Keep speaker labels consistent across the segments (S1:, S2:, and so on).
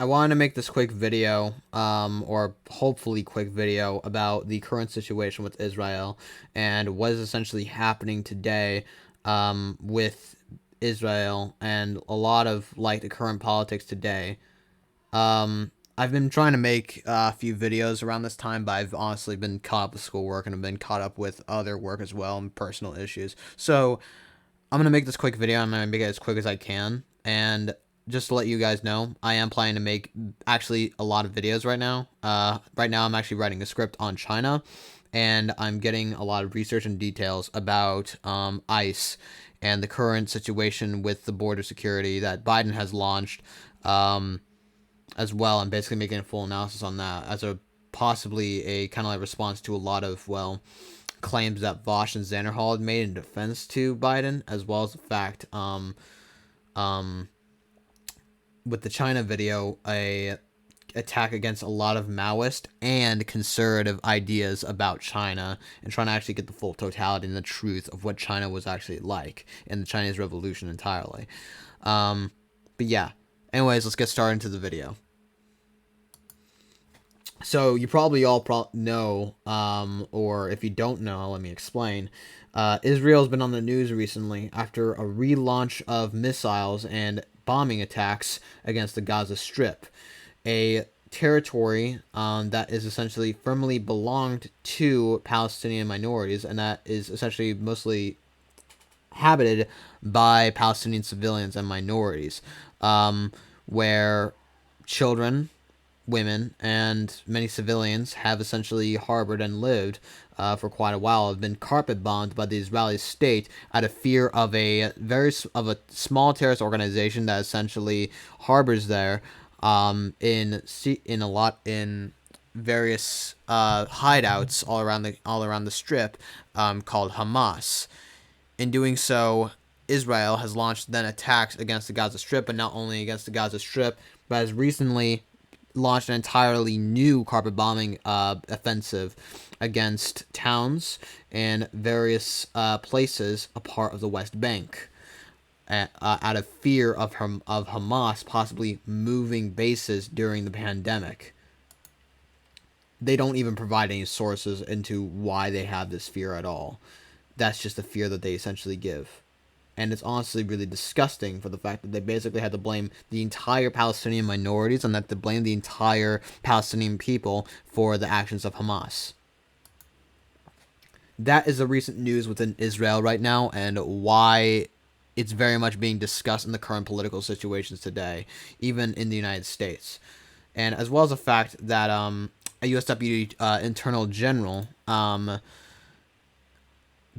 S1: I wanted to make this quick video, or hopefully quick video, about the current situation with Israel and what is essentially happening today, with Israel and a lot of, like, the current politics today. I've been trying to make a few videos around this time, but I've honestly been caught up with schoolwork and I've been caught up with other work as well and personal issues. So I'm going to make this quick video. I'm going to make it as quick as I can. And just to let you guys know, I am planning to make actually a lot of videos right now. Right now, I'm actually writing a script on China, and I'm getting a lot of research and details about ICE and the current situation with the border security that Biden has launched, as well. I'm basically making a full analysis on that as a possibly a kind of like response to a lot of, well, claims that Vosh and Zanderhall had made in defense to Biden, as well as the fact, um, with the China video, a attack against a lot of Maoist and conservative ideas about China, and trying to actually get the full totality and the truth of what China was actually like in the Chinese Revolution entirely. But yeah, anyways, let's get started into the video. So you probably all know, or if you don't know, let me explain. Israel's been on the news recently after a relaunch of missiles and bombing attacks against the Gaza Strip, a territory that is essentially firmly belonged to Palestinian minorities, and that is essentially mostly habited by Palestinian civilians and minorities, where children, women, and many civilians have essentially harbored and lived for quite a while, have been carpet bombed by the Israeli state out of fear of a small terrorist organization that essentially harbors there, in various hideouts all around the strip, called Hamas. In doing so, Israel has launched then attacks against the Gaza Strip, but not only against the Gaza Strip, but has recently launched an entirely new carpet bombing offensive against towns and various places a part of the West Bank, out of fear of Hamas possibly moving bases during the pandemic. They don't even provide any sources into why they have this fear at all. That's just the fear that they essentially give. And it's honestly really disgusting for the fact that they basically had to blame the entire Palestinian minorities and that they blame the entire Palestinian people for the actions of Hamas. That is the recent news within Israel right now, and why it's very much being discussed in the current political situations today, even in the United States. And as well as the fact that a U.S. Deputy Internal General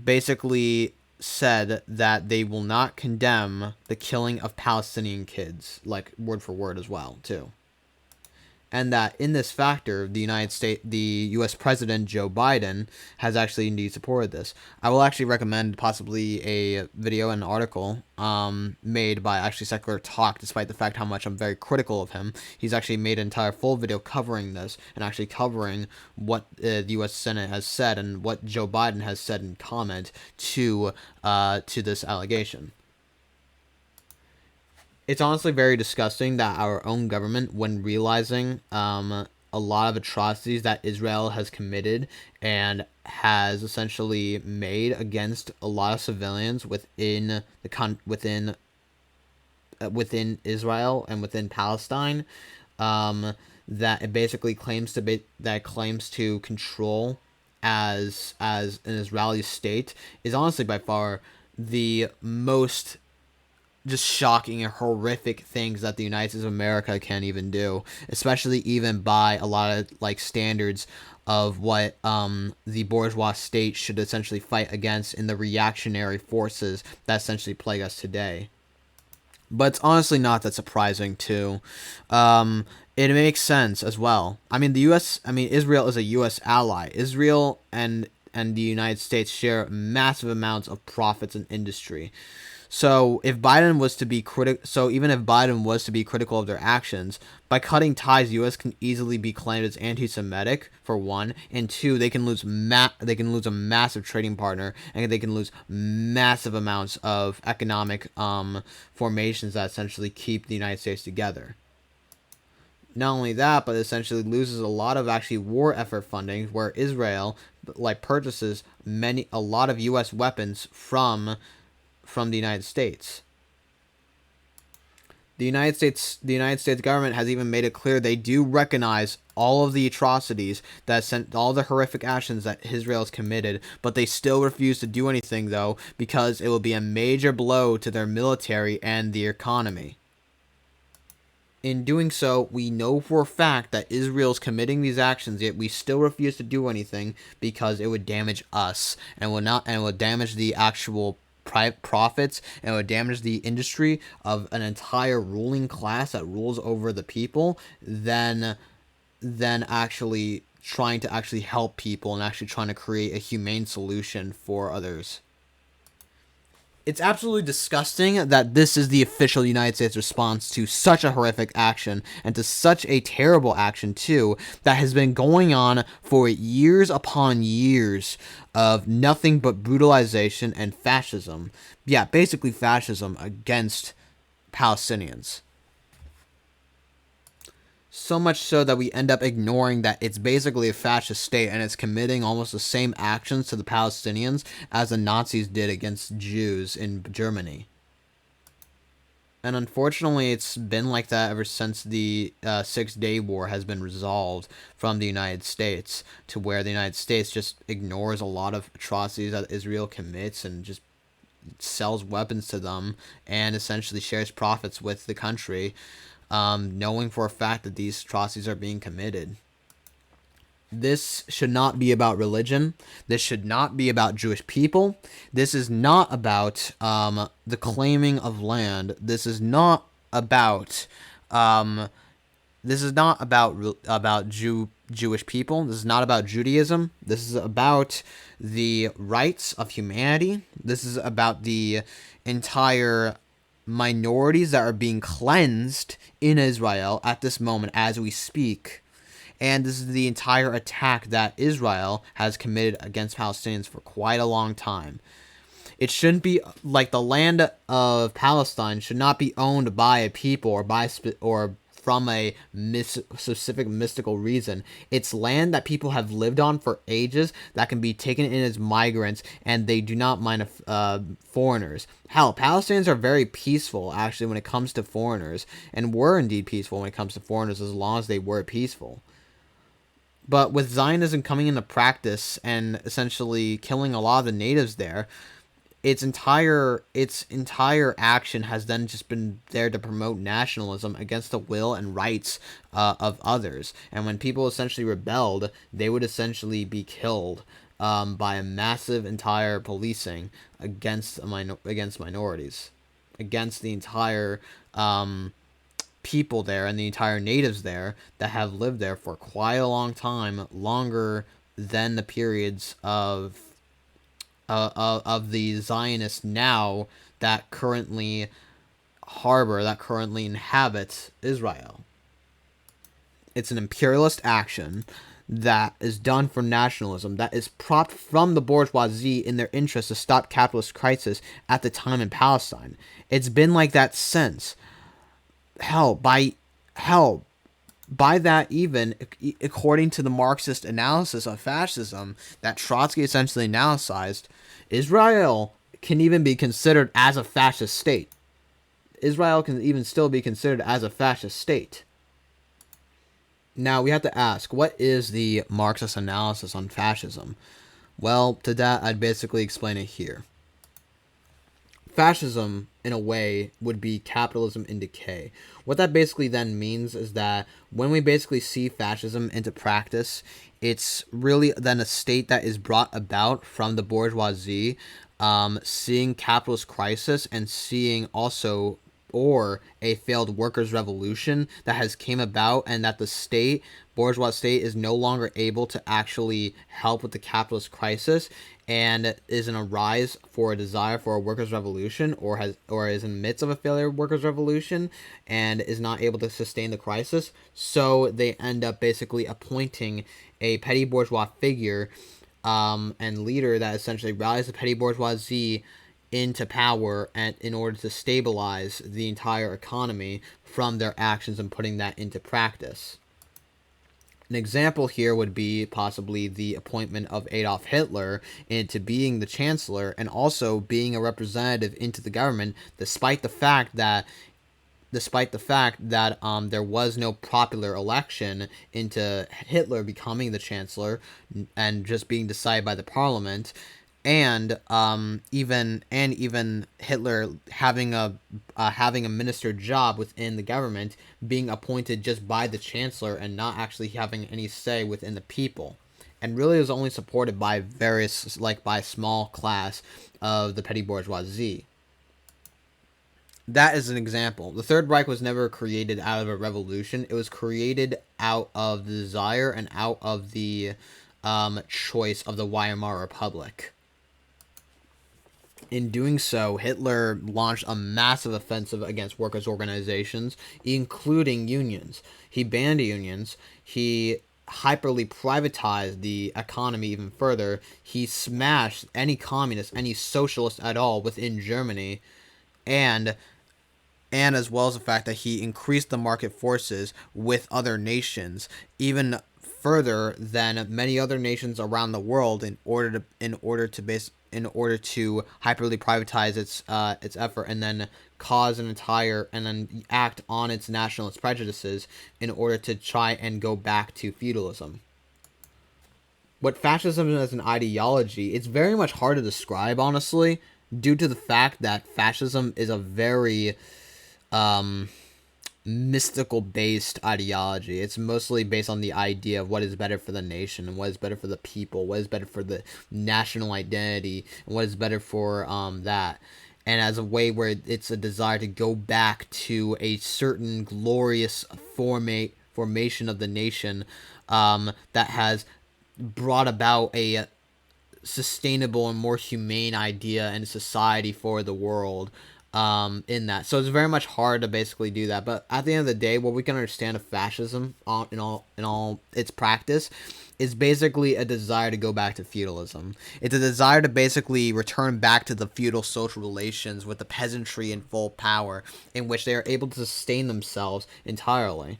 S1: basically said that they will not condemn the killing of Palestinian kids, like word for word as well, too. And that in this factor, the U.S. President Joe Biden has actually indeed supported this. I will actually recommend possibly a video and article made by actually Secular Talk, despite the fact how much I'm very critical of him. He's actually made an entire full video covering this and actually covering what the U.S. Senate has said and what Joe Biden has said in comment to this allegation. It's honestly very disgusting that our own government, when realizing a lot of atrocities that Israel has committed and has essentially made against a lot of civilians within within Israel and within Palestine, that it basically claims to control as an Israeli state, is honestly by far the most just shocking and horrific things that the United States of America can even do, especially even by a lot of like standards of what the bourgeois state should essentially fight against in the reactionary forces that essentially plague us today. But it's honestly not that surprising too. It makes sense as well. I mean, Israel is a U.S. ally. Israel and the United States share massive amounts of profits in industry. So even if Biden was to be critical of their actions, by cutting ties, the U.S. can easily be claimed as anti-Semitic, for one, and two, they can lose a massive trading partner, and they can lose massive amounts of economic formations that essentially keep the United States together. Not only that, but essentially loses a lot of actually war effort funding, where Israel purchases a lot of U.S. weapons from the United States. The United States government has even made it clear they do recognize all of the atrocities all the horrific actions that Israel has committed, but they still refuse to do anything, though, because it will be a major blow to their military and the economy. In doing so, we know for a fact that Israel's committing these actions, yet we still refuse to do anything because it would damage us and would damage the actual private profits, and would damage the industry of an entire ruling class that rules over the people, than actually trying to actually help people and actually trying to create a humane solution for others. It's absolutely disgusting that this is the official United States response to such a horrific action, and to such a terrible action, too, that has been going on for years upon years of nothing but brutalization and fascism. Yeah, basically fascism against Palestinians. So much so that we end up ignoring that it's basically a fascist state, and it's committing almost the same actions to the Palestinians as the Nazis did against Jews in Germany. And unfortunately, it's been like that ever since the Six-Day War has been resolved from the United States, to where the United States just ignores a lot of atrocities that Israel commits and just sells weapons to them and essentially shares profits with the country, knowing for a fact that these atrocities are being committed. This should not be about religion. This should not be about Jewish people. This is not about the claiming of land. This is not about Jewish people. This is not about Judaism. This is about the rights of humanity. This is about the entire minorities that are being cleansed in Israel at this moment as we speak. And this is the entire attack that Israel has committed against Palestinians for quite a long time. It shouldn't be like the land of Palestine should not be owned by a people or from a specific mystical reason. It's land that people have lived on for ages, that can be taken in as migrants, and they do not mind foreigners. Hell, Palestinians are very peaceful, actually, when it comes to foreigners, and were indeed peaceful when it comes to foreigners, as long as they were peaceful. But with Zionism coming into practice and essentially killing a lot of the natives there, its entire action has then just been there to promote nationalism against the will and rights of others. And when people essentially rebelled, they would essentially be killed by a massive entire policing against minorities, against the entire people there and the entire natives there that have lived there for quite a long time, longer than the periods of the Zionists now that currently inhabit Israel. It's an imperialist action that is done for nationalism, that is propped from the bourgeoisie in their interest to stop capitalist crisis at the time in Palestine. It's been like that since. By that, even according to the Marxist analysis of fascism that Trotsky essentially analyzed, Israel can even be considered as a fascist state. Israel can even still be considered as a fascist state. Now, we have to ask, what is the Marxist analysis on fascism? Well, to that, I'd basically explain it here. Fascism, in a way, would be capitalism in decay. What that basically then means is that when we basically see fascism into practice, it's really then a state that is brought about from the bourgeoisie, seeing capitalist crisis and seeing also or a failed workers' revolution that has came about, and that the bourgeois state, is no longer able to actually help with the capitalist crisis, and is in a rise for a desire for a workers' revolution, or is in the midst of a failure workers' revolution, and is not able to sustain the crisis. So they end up basically appointing a petty bourgeois figure and leader that essentially rallies the petty bourgeoisie into power and in order to stabilize the entire economy from their actions and putting that into practice. An example here would be possibly the appointment of Adolf Hitler into being the chancellor and also being a representative into the government, despite the fact that there was no popular election into Hitler becoming the chancellor and just being decided by the parliament, and even Hitler having a minister job within the government, being appointed just by the chancellor and not actually having any say within the people, and really was only supported by by a small class of the petty bourgeoisie. That is an example. The Third Reich was never created out of a revolution. It was created out of the desire and out of the choice of the Weimar Republic. In doing so, Hitler launched a massive offensive against workers' organizations, including unions. He banned unions. He hyperly privatized the economy even further. He smashed any communist, any socialist at all within Germany, and as well as the fact that he increased the market forces with other nations, even further than many other nations around the world, in order to hyperly privatize its effort and then act on its nationalist prejudices in order to try and go back to feudalism. What fascism is as an ideology, it's very much hard to describe, honestly, due to the fact that fascism is a very mystical based ideology. It's mostly based on the idea of what is better for the nation and what is better for the people, what is better for the national identity, and what is better for that. And as a way where it's a desire to go back to a certain glorious formation of the nation that has brought about a sustainable and more humane idea and society for the world. In that. So it's very much hard to basically do that. But at the end of the day, what we can understand of fascism in all its practice is basically a desire to go back to feudalism. It's a desire to basically return back to the feudal social relations with the peasantry in full power, in which they are able to sustain themselves entirely.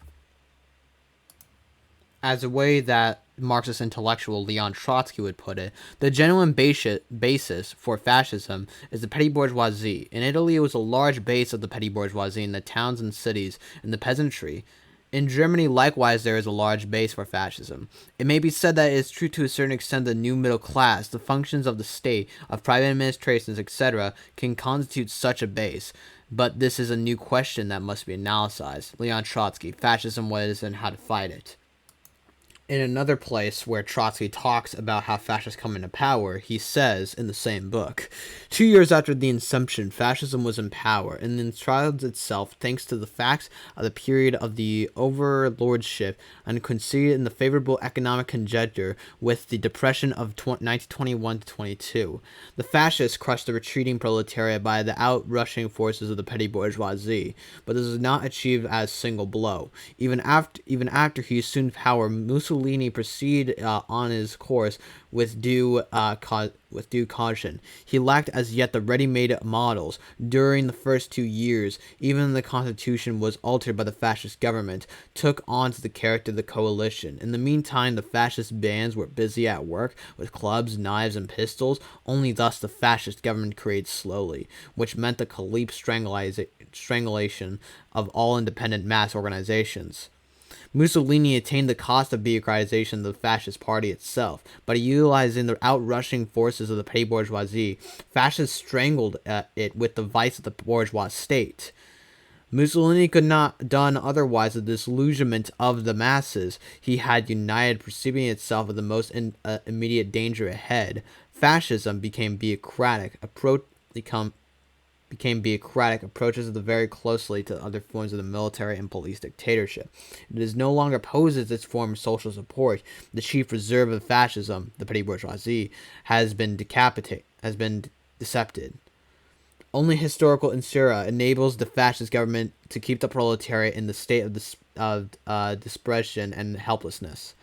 S1: As a way that Marxist intellectual Leon Trotsky would put it, the genuine basis for fascism is the petty bourgeoisie. In Italy, it was a large base of the petty bourgeoisie in the towns and cities and the peasantry. In Germany, likewise, there is a large base for fascism. It may be said that it is true to a certain extent the new middle class, the functions of the state, of private administrations, etc., can constitute such a base. But this is a new question that must be analyzed. Leon Trotsky, Fascism, What Is and How to Fight It. In another place where Trotsky talks about how fascists come into power, he says in the same book, 2 years after the inception, fascism was in power, and enshrouds itself thanks to the facts of the period of the overlordship and conceded in the favorable economic conjuncture with the depression of 1921 to 22. The fascists crushed the retreating proletariat by the outrushing forces of the petty bourgeoisie, but this was not achieved as a single blow. Even after he assumed power, Mussolini proceeded on his course with due caution. He lacked as yet the ready-made models. During the first 2 years, even the constitution was altered by the fascist government, took on to the character of the coalition. In the meantime, the fascist bands were busy at work with clubs, knives, and pistols. Only thus the fascist government created slowly, which meant the complete strangulation of all independent mass organizations. Mussolini attained the cost of bureaucratization of the fascist party itself. By utilizing the outrushing forces of the petty bourgeoisie, fascists strangled it with the vice of the bourgeois state. Mussolini could not have done otherwise of the disillusionment of the masses. He had united, perceiving itself of the most immediate danger ahead. Fascism became bureaucratic, approaches very closely to other forms of the military and police dictatorship. It is no longer poses its form of social support. The chief reserve of fascism, the petty bourgeoisie, has been decepted. Only historical insura enables the fascist government to keep the proletariat in the state of desperation and helplessness.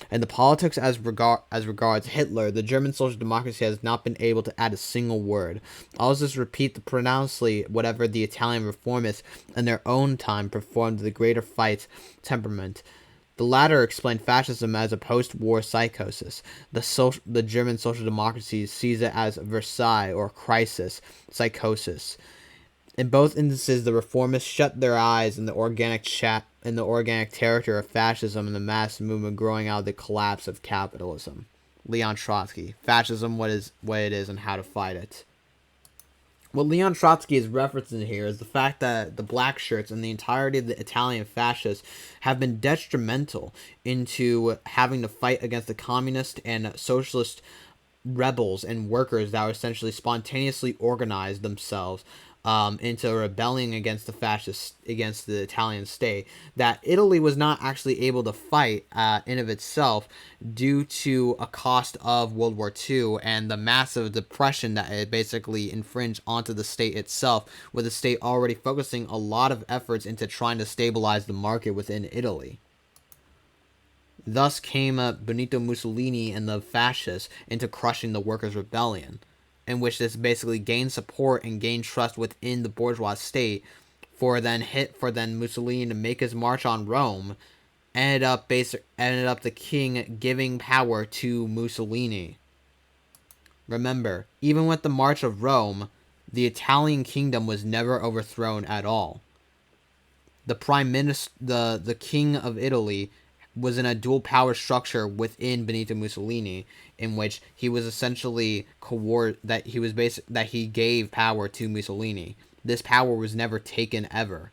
S1: And the politics as regards Hitler, the German social democracy has not been able to add a single word. I'll just repeat the pronouncedly whatever the Italian reformists in their own time performed the greater fight temperament. The latter explained fascism as a post-war psychosis. The German social democracy sees it as Versailles or crisis, psychosis. In both instances, the reformists shut their eyes in the organic character of fascism and the mass movement growing out of the collapse of capitalism. Leon Trotsky, Fascism, what it is, and how to fight it. What Leon Trotsky is referencing here is the fact that the black shirts and the entirety of the Italian fascists have been detrimental into having to fight against the communist and socialist rebels and workers that were essentially spontaneously organized themselves into a rebellion against against the Italian state, that Italy was not actually able to fight in of itself due to a cost of World War II and the massive depression that it basically infringed onto the state itself, with the state already focusing a lot of efforts into trying to stabilize the market within Italy. Thus came Benito Mussolini and the fascists into crushing the workers' rebellion, in which this basically gained support and gained trust within the bourgeois state, for then Mussolini to make his march on Rome. Ended up the king giving power to Mussolini. Remember, even with the March of Rome, the Italian kingdom was never overthrown at all. The prime minister, the king of Italy, was in a dual power structure within Benito Mussolini, in which he was essentially that he gave power to Mussolini. This power was never taken ever.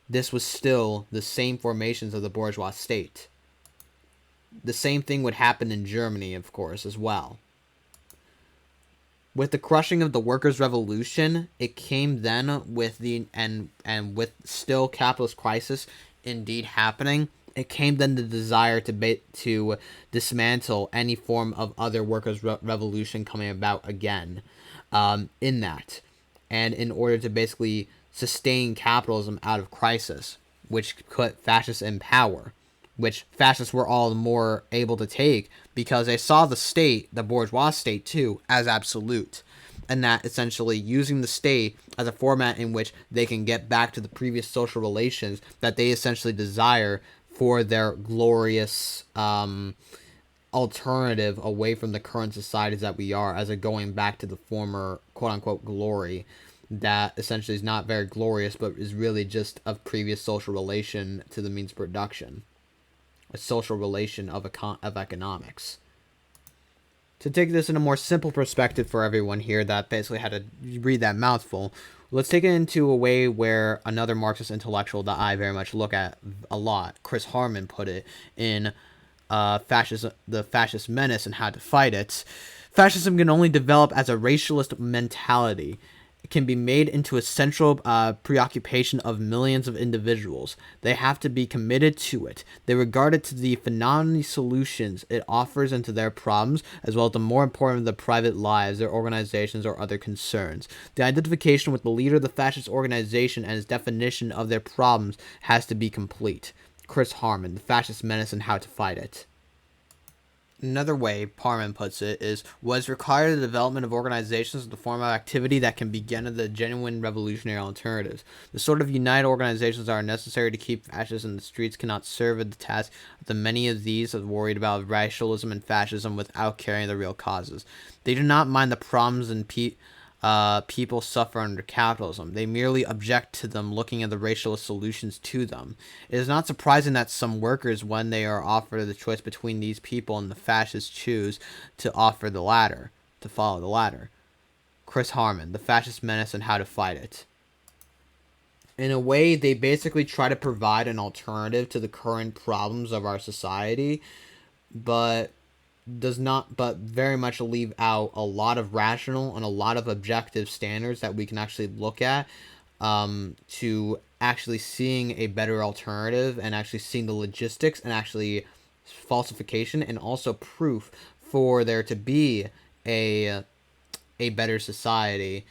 S1: This was still the same formations of the bourgeois state. The same thing would happen in Germany, of course, as well. With the crushing of the workers' revolution, it came then with with still capitalist crisis indeed happening. It came then the desire to dismantle any form of other workers' revolution coming about again, in that, and in order to basically sustain capitalism out of crisis, which put fascists in power, which fascists were all the more able to take because they saw the state, the bourgeois state too, as absolute. And that essentially using the state as a format in which they can get back to the previous social relations that they essentially desire for their glorious alternative away from the current societies that we are, as a going back to the former quote-unquote glory that essentially is not very glorious but is really just a previous social relation to the means of production, a social relation of economics. To take this in a more simple perspective for everyone here that basically had to read that mouthful, let's take it into a way where another Marxist intellectual that I very much look at a lot, Chris Harman, put it in The Fascist Menace and How to Fight It. Fascism can only develop as a racialist mentality. It can be made into a central preoccupation of millions of individuals. They have to be committed to it. They regard it to the phenomenal solutions it offers into their problems, as well as the more important of their private lives, their organizations, or other concerns. The identification with the leader of the fascist organization and his definition of their problems has to be complete. Chris Harman, The Fascist Menace and How to Fight It. Another way Parman puts it is, was required the development of organizations in the form of activity that can begin at the genuine revolutionary alternatives. The sort of united organizations that are necessary to keep fascists in the streets cannot serve at the task of the many of these are worried about racialism and fascism without carrying the real causes. They do not mind the problems and people suffer under capitalism. They merely object to them looking at the racialist solutions to them. It is not surprising that some workers, when they are offered the choice between these people and the fascists, choose to follow the latter. Chris Harman, The Fascist Menace and How to Fight It. In a way, they basically try to provide an alternative to the current problems of our society, but very much leave out a lot of rational and a lot of objective standards that we can actually look at to actually seeing a better alternative and actually seeing the logistics and actually falsification and also proof for there to be a better society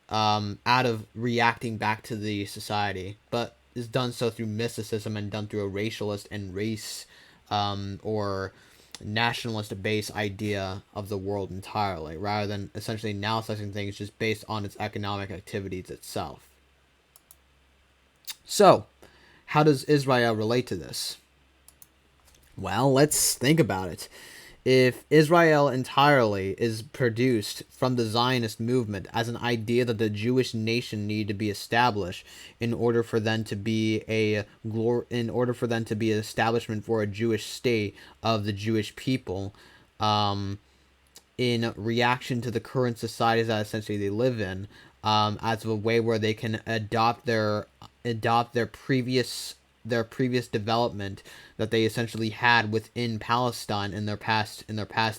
S1: out of reacting back to the society, but is done so through mysticism and done through a racialist and race or nationalist base idea of the world entirely, rather than essentially now assessing things just based on its economic activities itself. So, how does Israel relate to this? Well, let's think about it. If Israel entirely is produced from the Zionist movement as an idea that the Jewish nation needed to be established in order for them to be an establishment for a Jewish state of the Jewish people, in reaction to the current societies that essentially they live in, as a way where they can adopt their previous development that they essentially had within Palestine in their past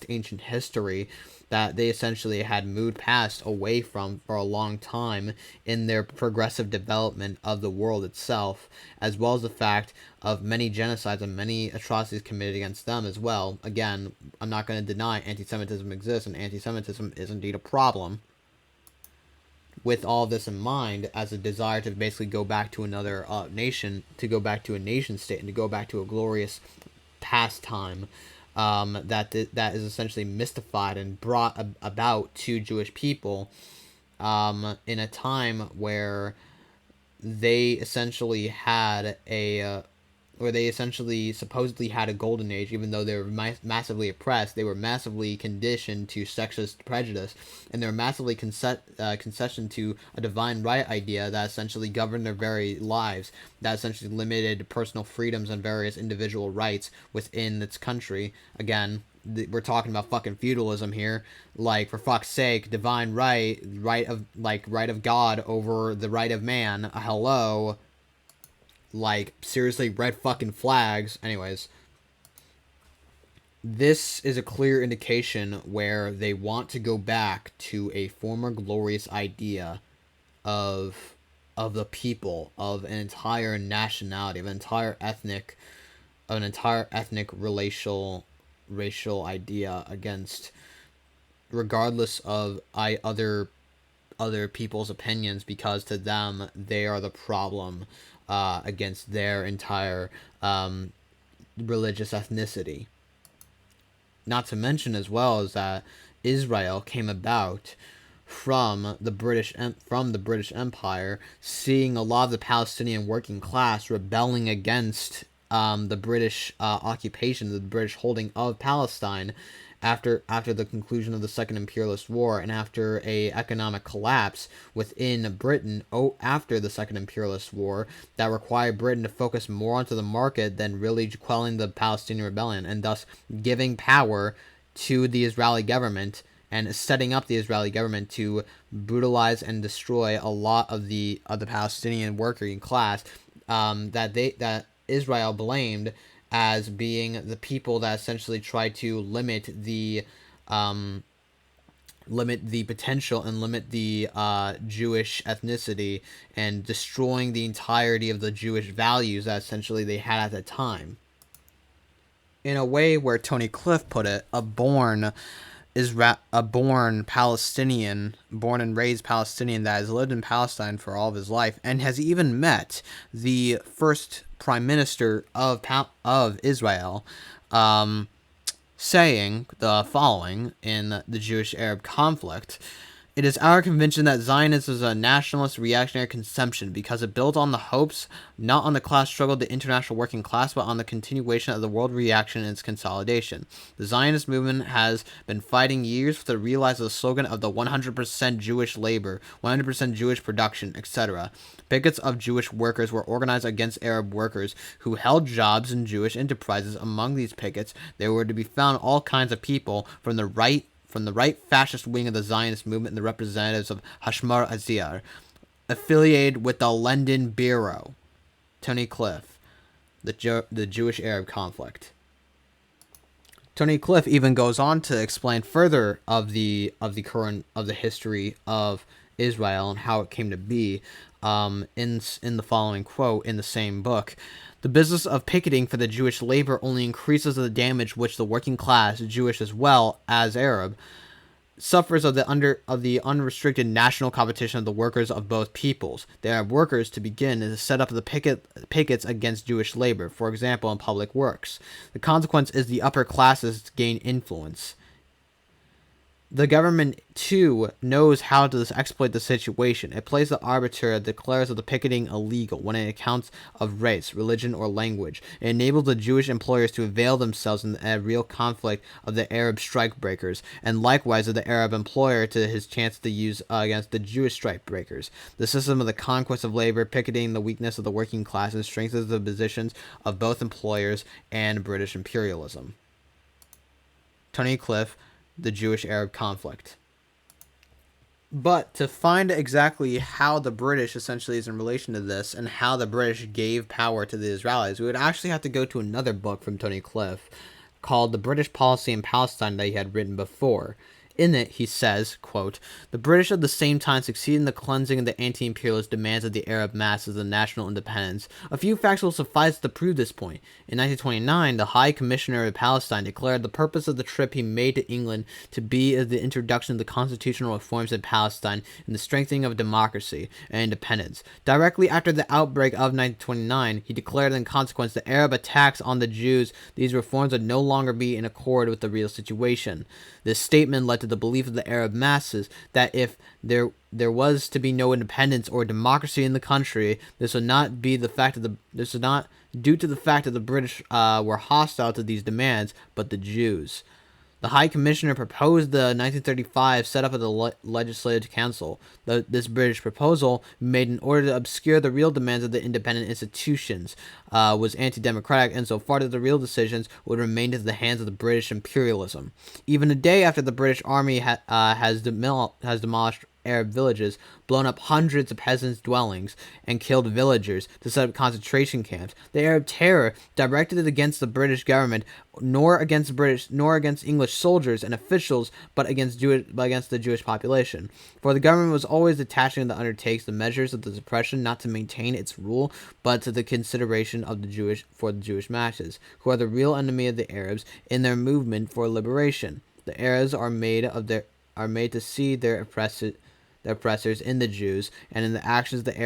S1: ancient history, that they essentially had moved past away from for a long time in their progressive development of the world itself, as well as the fact of many genocides and many atrocities committed against them as well. Again, I'm not going to deny anti-Semitism exists, and anti-Semitism is indeed a problem. With all this in mind, as a desire to basically go back to another nation, to go back to a nation state, and to go back to a glorious pastime, that is essentially mystified and brought about to Jewish people, in a time where they essentially had supposedly had a golden age, even though they were massively oppressed. They were massively conditioned to sexist prejudice, and they were massively concession to a divine right idea that essentially governed their very lives, that essentially limited personal freedoms and various individual rights within its country. Again, we're talking about fucking feudalism here. Like, for fuck's sake, divine right of God over the right of man. Hello. Like, seriously, red fucking flags. Anyways, this is a clear indication where they want to go back to a former glorious idea of the people, of an entire nationality, of an entire ethnic racial idea against, regardless of other people's opinions, because to them they are the problem, against their entire religious ethnicity. Not to mention as well is that Israel came about from the British Empire, seeing a lot of the Palestinian working class rebelling against the British occupation, the British holding of Palestine, after the conclusion of the Second Imperialist War, and after a economic collapse within Britain after the Second Imperialist War, that required Britain to focus more onto the market than really quelling the Palestinian rebellion, and thus giving power to the Israeli government and setting up the Israeli government to brutalize and destroy a lot of the Palestinian working class, that Israel blamed as being the people that essentially tried to limit the potential and limit the Jewish ethnicity, and destroying the entirety of the Jewish values that essentially they had at the time. In a way where Tony Cliff put it, a born Palestinian, born and raised Palestinian that has lived in Palestine for all of his life, and has even met the first prime minister of Israel, saying the following in the Jewish-Arab conflict: "It is our conviction that Zionism is a nationalist reactionary conception because it built on the hopes, not on the class struggle of the international working class, but on the continuation of the world reaction and its consolidation. The Zionist movement has been fighting years to realize the slogan of the 100% Jewish labor, 100% Jewish production, etc. Pickets of Jewish workers were organized against Arab workers who held jobs in Jewish enterprises. Among these pickets, there were to be found all kinds of people from the right fascist wing of the Zionist movement and the representatives of Hashmar Azir, affiliated with the London Bureau." Tony Cliff, the Jewish-Arab conflict. Tony Cliff even goes on to explain further of the history of Israel and how it came to be, in the following quote in the same book: "The business of picketing for the Jewish labor only increases the damage which the working class, Jewish as well as Arab, suffers of the unrestricted national competition of the workers of both peoples. The Arab workers, to begin, is to set up the pickets against Jewish labor, for example, in public works. The consequence is the upper classes gain influence. The government, too, knows how to exploit the situation. It plays the arbiter that declares the picketing illegal when it accounts of race, religion, or language. It enables the Jewish employers to avail themselves in a real conflict of the Arab strikebreakers, and likewise of the Arab employer to his chance to use against the Jewish strikebreakers. The system of the conquest of labor, picketing the weakness of the working classes, strengthens the positions of both employers and British imperialism. Tony Cliff, The Jewish-Arab Conflict. But to find exactly how the British essentially is in relation to this and how the British gave power to the Israelis, we would actually have to go to another book from Tony Cliff called The British Policy in Palestine that he had written before. In it, he says, quote, "The British at the same time succeed in the cleansing of the anti-imperialist demands of the Arab masses of national independence. A few facts will suffice to prove this point. In 1929, the High Commissioner of Palestine declared the purpose of the trip he made to England to be the introduction of the constitutional reforms in Palestine and the strengthening of democracy and independence. Directly after the outbreak of 1929, he declared in consequence the Arab attacks on the Jews, these reforms would no longer be in accord with the real situation. This statement led to the belief of the Arab masses that if there was to be no independence or democracy in the country, this would not be the fact of this was not due to the fact that the British were hostile to these demands, but the Jews. The High Commissioner proposed the 1935 setup of the Legislative Council. This British proposal, made in order to obscure the real demands of the independent institutions, was anti-democratic insofar that the real decisions would remain to the hands of the British imperialism. Even a day after the British Army has demolished Arab villages, blown up hundreds of peasants' dwellings, and killed villagers to set up concentration camps, the Arab terror directed it against the British government, nor against English soldiers and officials, but against the Jewish population. For the government was always attaching to undertake the measures of the suppression not to maintain its rule, but to the consideration of the Jewish masses, who are the real enemy of the Arabs in their movement for liberation. The Arabs are made to see their oppressors in the Jews, and in the actions of the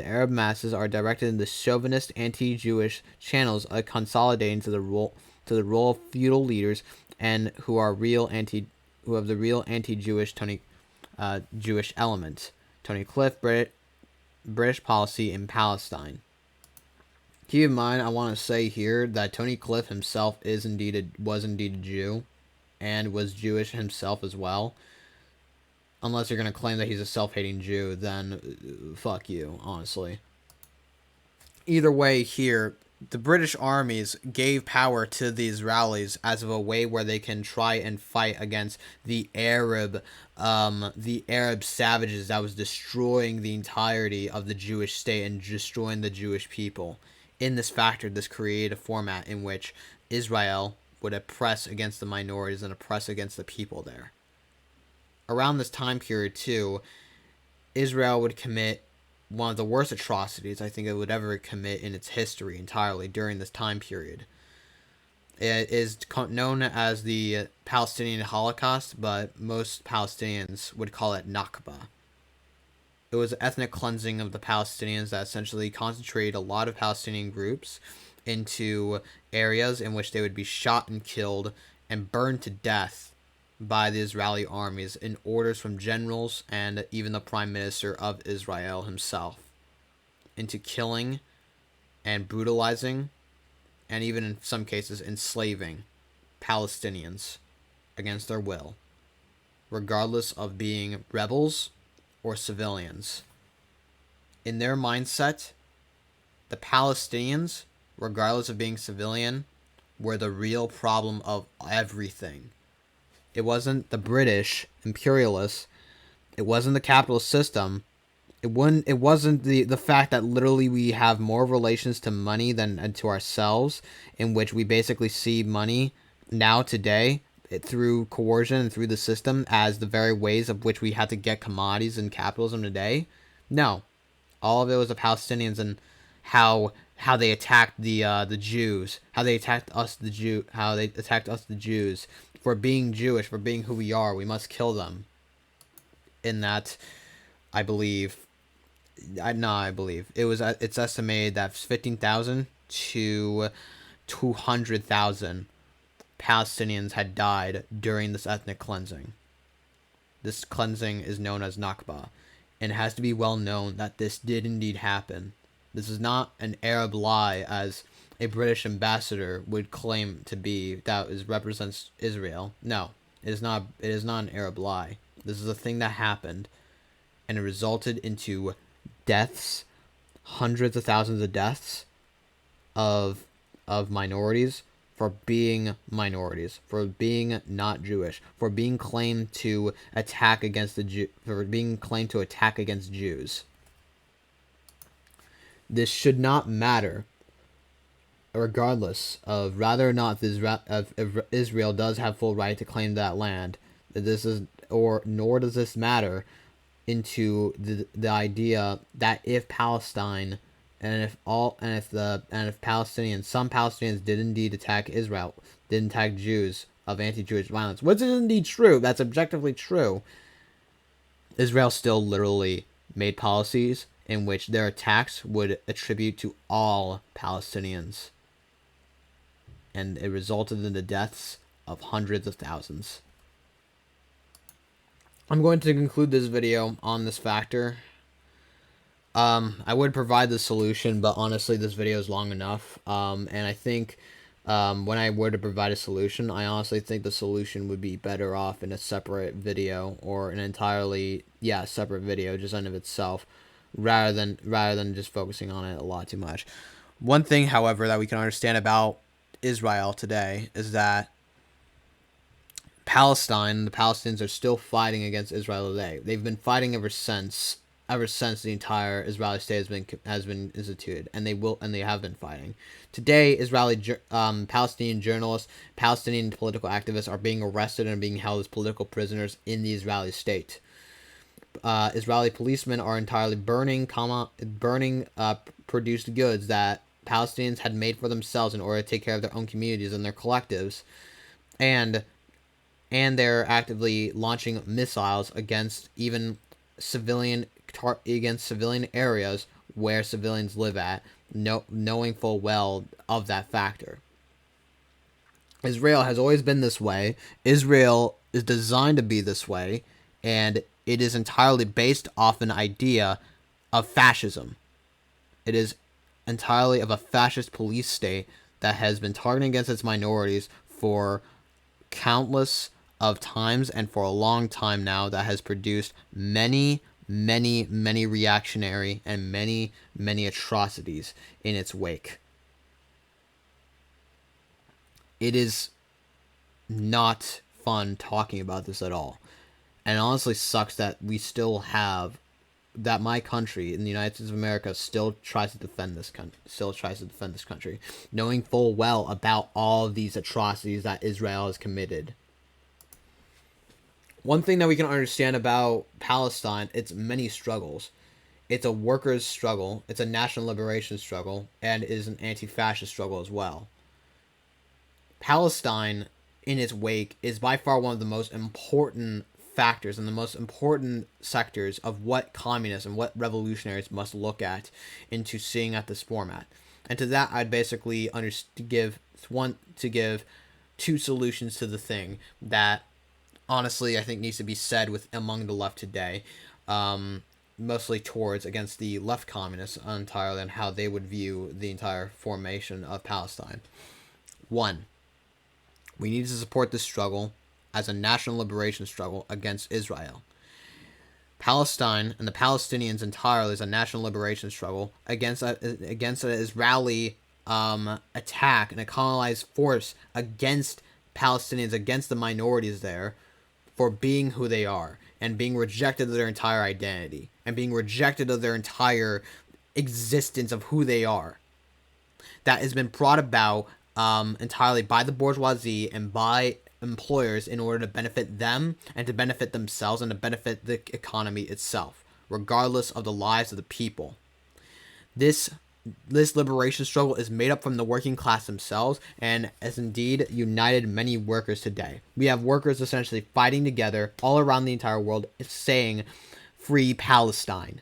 S1: Arab masses are directed in the chauvinist, anti-Jewish channels, consolidating to the role of feudal leaders, and who have the real anti-Jewish Jewish element. Tony Cliff, British Policy in Palestine. Keep in mind, I want to say here that Tony Cliff himself was indeed a Jew, and was Jewish himself as well. Unless you're going to claim that he's a self-hating Jew, then fuck you, honestly. Either way here, the British armies gave power to the Israelis as of a way where they can try and fight against the Arab savages that was destroying the entirety of the Jewish state and destroying the Jewish people. In this factor, this created a format in which Israel would oppress against the minorities and oppress against the people there. Around this time period, too, Israel would commit one of the worst atrocities I think it would ever commit in its history entirely during this time period. It is known as the Palestinian Holocaust, but most Palestinians would call it Nakba. It was an ethnic cleansing of the Palestinians that essentially concentrated a lot of Palestinian groups into areas in which they would be shot and killed and burned to death by the Israeli armies in orders from generals and even the Prime Minister of Israel himself, into killing and brutalizing and even in some cases enslaving Palestinians against their will, regardless of being rebels or civilians. In their mindset, the Palestinians, regardless of being civilian, were the real problem of everything. It wasn't the British imperialists. It wasn't the capitalist system. It wasn't the fact that literally we have more relations to money than to ourselves, in which we basically see money now today through coercion and through the system as the very ways of which we had to get commodities in capitalism today. No, all of it was the Palestinians and how they attacked the Jews, how they attacked us the Jews, for being Jewish, for being who we are. We must kill them. In that, I believe, it's estimated that 15,000 to 200,000 Palestinians had died during this ethnic cleansing. This cleansing is known as Nakba, and it has to be well known that this did indeed happen. This is not an Arab lie, as a British ambassador would claim to be, that represents Israel. No, it is not. It is not an Arab lie. This is a thing that happened, and it resulted into deaths, hundreds of thousands of deaths of minorities for being minorities, for being not Jewish, for being claimed to attack against Jews. This should not matter, regardless of whether or not Israel does have full right to claim that land. Nor does this matter into the idea that if Palestine and if some Palestinians did indeed attack Israel, did attack Jews of anti-Jewish violence, which is indeed true, that's objectively true, Israel still literally made policies in which their attacks would attribute to all Palestinians, and it resulted in the deaths of hundreds of thousands. I'm going to conclude this video on this factor. I would provide the solution, but honestly, this video is long enough. And I think when I were to provide a solution, I honestly think the solution would be better off in a separate video, or an entirely, separate video just in of itself, rather than just focusing on it a lot too much. One thing, however, that we can understand about Israel today is that the Palestinians are still fighting against Israel today. They've been fighting ever since the entire Israeli state has been instituted, and they have been fighting. Today, Palestinian journalists, Palestinian political activists are being arrested and being held as political prisoners in the Israeli state. Israeli policemen are entirely burning produced goods that Palestinians had made for themselves in order to take care of their own communities and their collectives, and they're actively launching missiles against even civilian areas where civilians live at, knowing full well of that factor. Israel has always been this way. Israel is designed to be this way, and it is entirely based off an idea of fascism. It is entirely of a fascist police state that has been targeting against its minorities for countless of times, and for a long time now, that has produced many reactionary and many atrocities in its wake. It is not fun talking about this at all, and it honestly sucks that my country in the United States of America still tries to defend this country, knowing full well about all of these atrocities that Israel has committed. One thing that we can understand about Palestine, it's many struggles. It's a workers' struggle, it's a national liberation struggle, and it is an anti-fascist struggle as well. Palestine, in its wake, is by far one of the most important factors and the most important sectors of what communists and what revolutionaries must look at into seeing at this format. And to that, I'd basically give two solutions to the thing that honestly I think needs to be said among the left today, mostly towards against the left communists entirely, and how they would view the entire formation of Palestine. 1, we need to support this struggle as a national liberation struggle against Israel. Palestine and the Palestinians entirely is a national liberation struggle against an Israeli attack and a colonized force against Palestinians, against the minorities there, for being who they are, and being rejected of their entire identity, and being rejected of their entire existence of who they are. That has been brought about entirely by the bourgeoisie and by employers in order to benefit them and to benefit themselves and to benefit the economy itself, regardless of the lives of the people. This this liberation struggle is made up from the working class themselves and has indeed united many workers today. We have workers essentially fighting together all around the entire world saying, "Free Palestine,"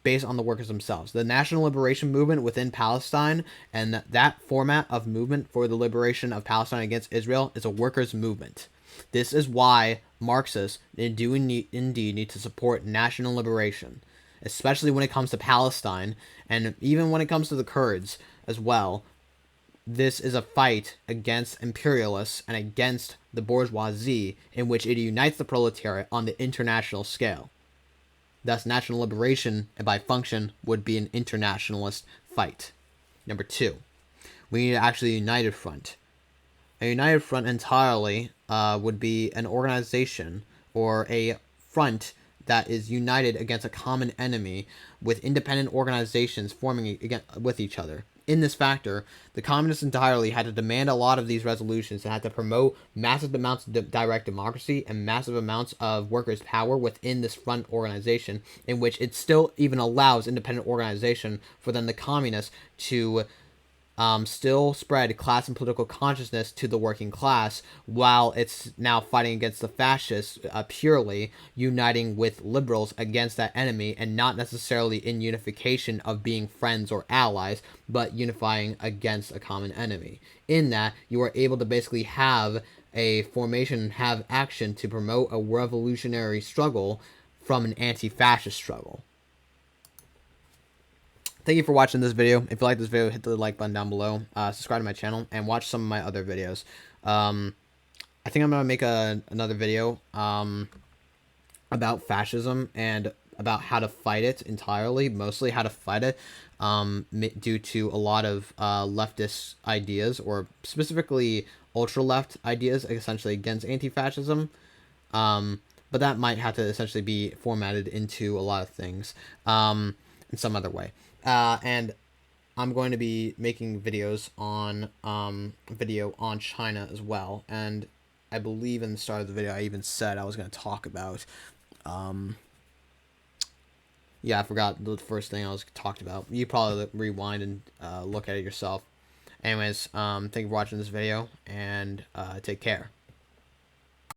S1: based on the workers themselves. The national liberation movement within Palestine and that format of movement for the liberation of Palestine against Israel is a workers' movement. This is why Marxists do indeed need to support national liberation, especially when it comes to Palestine and even when it comes to the Kurds as well. This is a fight against imperialists and against the bourgeoisie in which it unites the proletariat on the international scale. Thus, national liberation, by function, would be an internationalist fight. Number 2, we need actually a united front. A united front entirely would be an organization or a front that is united against a common enemy with independent organizations forming with each other. In this factor, the communists entirely had to demand a lot of these resolutions and had to promote massive amounts of direct democracy and massive amounts of workers' power within this front organization, in which it still even allows independent organization for then the communists to still spread class and political consciousness to the working class, while it's now fighting against the fascists, purely uniting with liberals against that enemy, and not necessarily in unification of being friends or allies, but unifying against a common enemy. In that, you are able to basically have a formation, have action to promote a revolutionary struggle from an anti-fascist struggle. Thank you for watching this video. If you like this video, hit the like button down below. Subscribe to my channel and watch some of my other videos. I think I'm going to make another video about fascism and about how to fight it entirely, mostly how to fight it due to a lot of leftist ideas, or specifically ultra-left ideas, essentially against anti-fascism. But that might have to essentially be formatted into a lot of things in some other way. And I'm going to be making videos on video on China as well. And I believe in the start of the video I even said I was going to talk about. Yeah, I forgot the first thing I was talked about. You probably rewind and look at it yourself. Anyways, thank you for watching this video, and take care.